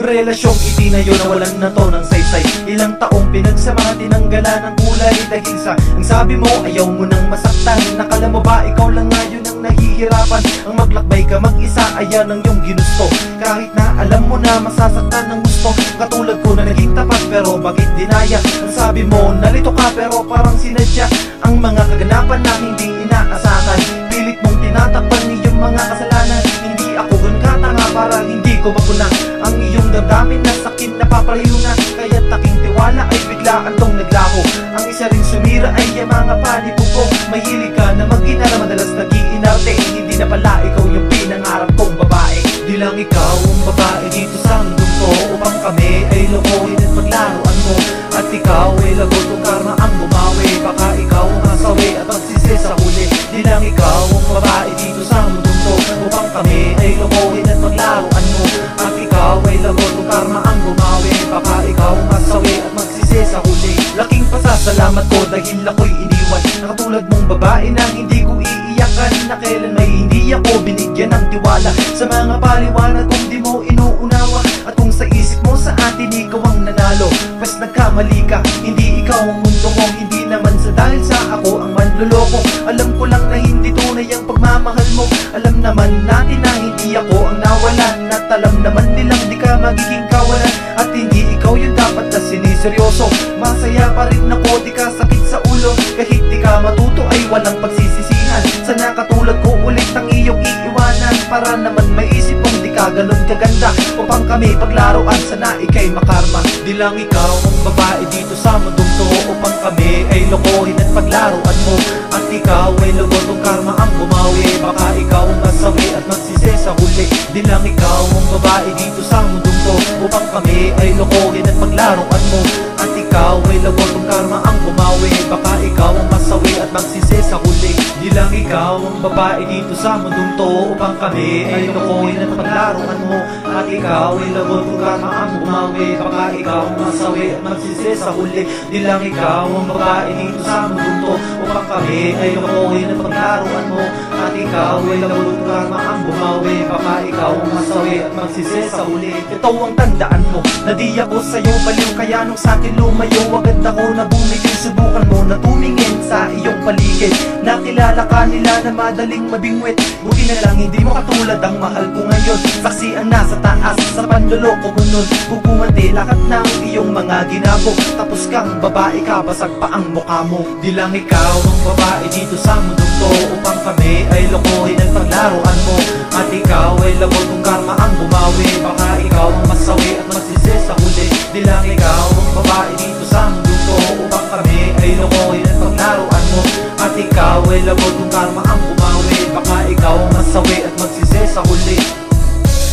Relasyong itinayo na walang na to ng saysay. Ilang taong pinagsama, tinanggalan ng kulay dahil sa ang sabi mo ayaw mo nang masaktan. Nakala mo ba ikaw lang ngayon ang nahihirapan? Ang maglakbay ka mag-isa, ayan ang iyong ginusto. Kahit na alam mo na masasaktan ng gusto. Katulad ko na naging tapat pero bakit dinaya? Ang sabi mo nalito ka pero parang sinadya. Ang mga kaganapan na hindi inaasahan, pilit mong tinatakpan iyong mga kasalanan. Hindi ako gun katanga para hindi ko magulang ang iyong damdamin na sakit na papalayo na. Kaya't aking tiwala ay biglaan tong naglaho. Ang isa ring sumira ay yung mga panipugo. Mahilig ka na mag-ina na madalas nag-iinarte. Hindi na pala ikaw yung pinangarap kong babae. Di lang ikaw ang babae dito sa mundong to, upang kami ay lokohin at paglaruan mo. At ikaw ay lagot kung karma ang bumawi. Baka ikaw ang asawi at magsisi sa huli. Di lang ikaw ang babae dito sa mundong to, upang kami ay lokohin at paglaruan mo. At ikaw ay lagot kung karma ang bumawi. Baka ikaw ang asawi at magsisi sa huli. Laking pasasalamat ko dahil ako'y iniwan na katulad mong babae na hindi ko iiyakan. Na kailan may hindi ako binigyan ng tiwala sa mga paliwanag kung di mo inuunawa. At kung sa isip mo sa atin ikaw ang nanalo, pues nagkamali ka, hindi ikaw ang mundo ko. Hindi naman sa dahil sa ako ang manloloko. Alam ko lang na hindi tunay ang pagmamahal mo. Alam naman natin na hindi ako ang nawalan. At alam naman nilang di ka magiging kawalan. At hindi ikaw yung dapat na siniseryoso. Masaya pa rin ako, di ka sakit sa ulo. Kahit di ka matuto ay walang pagsisisihan. Sana katulad ko ulit ang iyong iiwanan, para naman maisip mong di ka ganun kaganda. Upang kami paglaruan, sana ikay makarma. Di lang ikaw ang babae dito sa mundong to, upang kami ay lokohin at paglaruan mo. At ikaw ay lugod kung karma ang bumawi. Baka ikaw ang masawi at magsisi sa huli. Di lang ikaw ang babae dito sa mundong to, upang kami ay lokohin at paglaruan mo. At ikaw ay lugod kung karma ang bumawi. Baka ikaw ang masawi at magsisi sa huli. Di lang ikaw ang babae dito sa mundong to, upang kami ay lokohin at paglaruan mo. At ikaw ay lugod kung karma ang bumawi. Baka ikaw ang masawi at magsisi sa huli. Di lang ikaw ang babae dito sa mundong to, upang kami ay lokohin at paglaruan mo. At ikaw ay lugod kung karma ang bumawi. Baka ikaw ang masawi at magsisi sa huli. Ito ang tandaan mo na di ako sa'yo baliw, kaya nung sa'kin lumayo agad ako na bumigil. Subukan mo na tumingin sa iyong paligid. Nakilala ka nila na madaling mabingwit. Buti na lang hindi mo katulad ang mahal ko ngayon. Saksi ang nasa taas sa panloloko mo nun. Bubumati lahat ng iyong mga ginago. Tapos kang babae ka, basag pa ang mukha mo. Di lang ikaw ang babae dito sa mundong to, upang kami ay lokohin at paglaruan mo. At ikaw ay lagod kung karma ang bumawi. Baka ikaw ang masawi at magsisi sa huli. Di lang ikaw ang babae dito sa mundong to, upang kami ay lokohin at paglaruan mo. At ikaw ay lagod kung karma ang bumawi. Baka ikaw ang masawi at magsisi sa huli.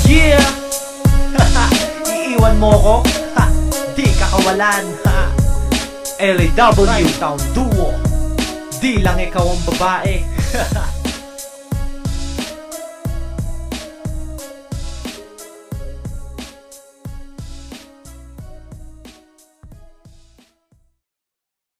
Yeah! Iiwan mo ko? Ha! Di ka kawalan! Ha! LAW Town Duo. Di lang ikaw ang babae.